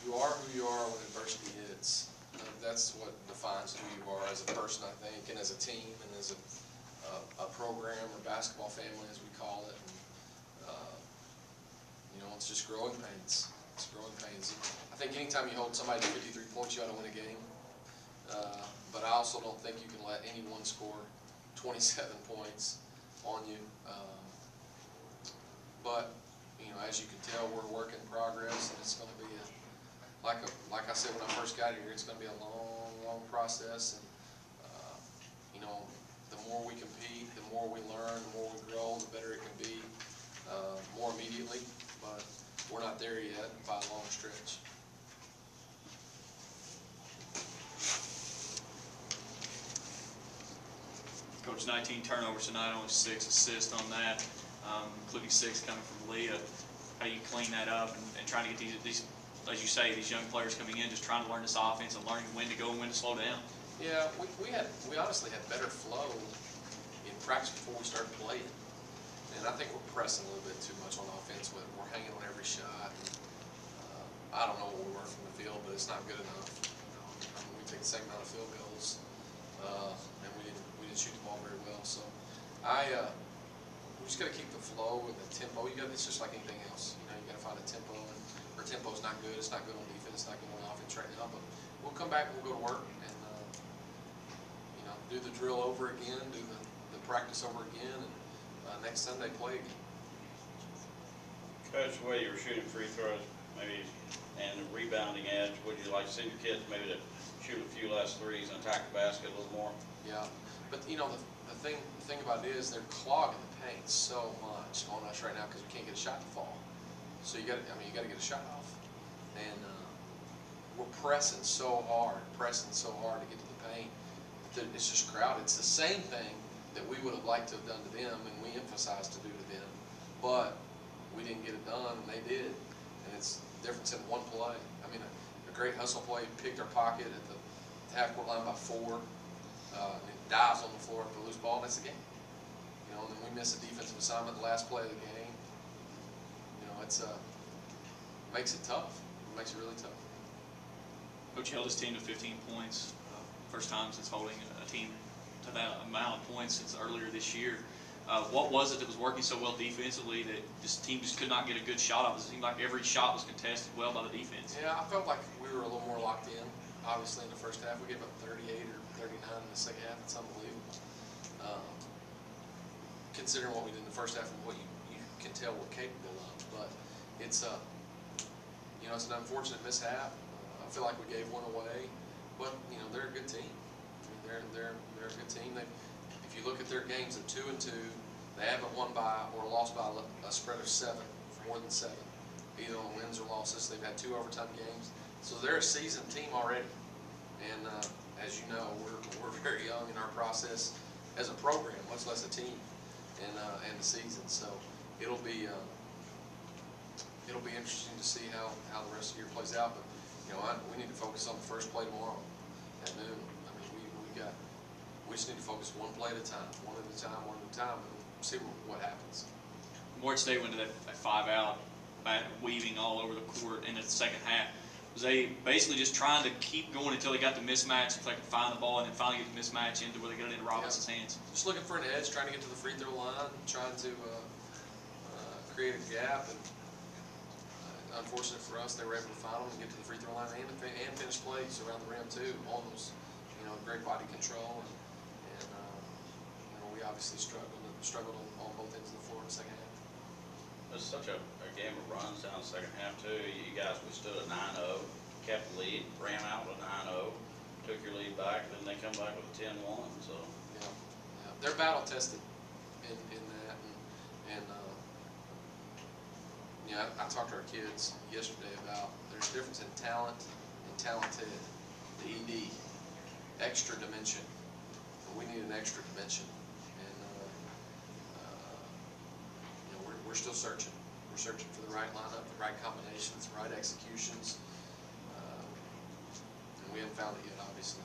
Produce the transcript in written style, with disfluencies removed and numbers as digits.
you are who you are when adversity hits. That's what defines who you are as a person, I think, and as a team, and as a program or basketball family, as we call it. And, you know, it's just growing pains. It's growing pains. I think anytime you hold somebody to 53 points, you ought to win a game. But I also don't think you can let anyone score 27 points on you. But you know, as you can tell, we're a work in progress, and it's going to be like I said when I first got here, it's going to be a long process. And you know, the more we compete, the more we learn, the more we grow, the better it can be. More immediately, but we're not there yet by a long stretch. Coach, 19 turnovers tonight, only 6 assists on that, including 6 coming from Leah. How do you clean that up and trying to get these, as you say, these young players coming in, just trying to learn this offense and learning when to go and when to slow down? Yeah, we honestly had better flow in practice before we started playing, and I think we're pressing a little bit too much on offense. We're hanging on every shot. And, I don't know what we were from the field, but it's not good enough. You know, I mean, we take the same amount of field goals, and we didn't shoot the ball very well. So we just got to keep the flow and the tempo. It's just like anything else. You know, you got to find a tempo, and our tempo's not good. It's not good on defense. It's not good on offense right now. But we'll come back and we'll go to work and you know, do the drill over again, do the practice over again, and next Sunday play again. Coach, the way you were shooting free throws, maybe, and the rebounding edge, would you like to send your kids maybe to shoot a few less threes and attack the basket a little more? Yeah, but you know, the thing about it is they're clogging the paint so much on us right now because we can't get a shot to fall. So you got to get a shot off, and we're pressing so hard to get to the paint that it's just crowded. It's the same thing that we would have liked to have done to them, and we emphasized to do to them, but we didn't get it done, and they did. And it's the difference in one play. I mean, a great hustle play, picked our pocket at the half-court line by 4, and it dives on the floor for a loose ball, and that's the game. You know, and then we miss a defensive assignment the last play of the game. You know, it makes it tough. It makes it really tough. Coach held his team to 15 points. First time since holding a team to that amount of points since earlier this year. What was it that was working so well defensively that this team just could not get a good shot off? It seemed like every shot was contested well by the defense. Yeah, I felt like we were a little more locked in. Obviously, in the first half, we gave up 38 or 39 in the second half. It's unbelievable. Considering what we did in the first half and what you can tell we're capable of. But it's you know, it's an unfortunate mishap. I feel like we gave one away, but you know, they're a good team. I mean, they're a good team. If you look at their games of 2-2, they haven't won by or lost by a spread of 7, more than 7, either on wins or losses. They've had 2 overtime games, so they're a seasoned team already. And as you know, we're very young in our process as a program, much less a team, and the season. So it'll be interesting to see how the rest of the year plays out. But you know, we need to focus on the first play tomorrow at noon. I mean, we just need to focus one play at a time, one at a time, and see what happens. Morehead State went to that 5-out, weaving all over the court in the second half. Was they basically just trying to keep going until they got the mismatch, if they could find the ball, and then finally get the mismatch into where they got it into Robinson's hands? Just looking for an edge, trying to get to the free throw line, trying to create a gap. And unfortunate for us, they were able to find them and get to the free throw line and finish plays around the rim too. All those, you know, great body control, and you know, we obviously struggled on both ends of the floor in the second half. It was such a game of runs down the second half too. You guys withstood a 9-0, kept the lead, ran out with a 9-0, took your lead back, and then they come back with a 10-1. So yeah, they're battle tested in that, and yeah, I talked to our kids yesterday about there's a difference in talent and talented. The ED, extra dimension. And we need an extra dimension, and you know, we're still searching. We're searching for the right lineup, the right combinations, the right executions, and we haven't found it yet, obviously.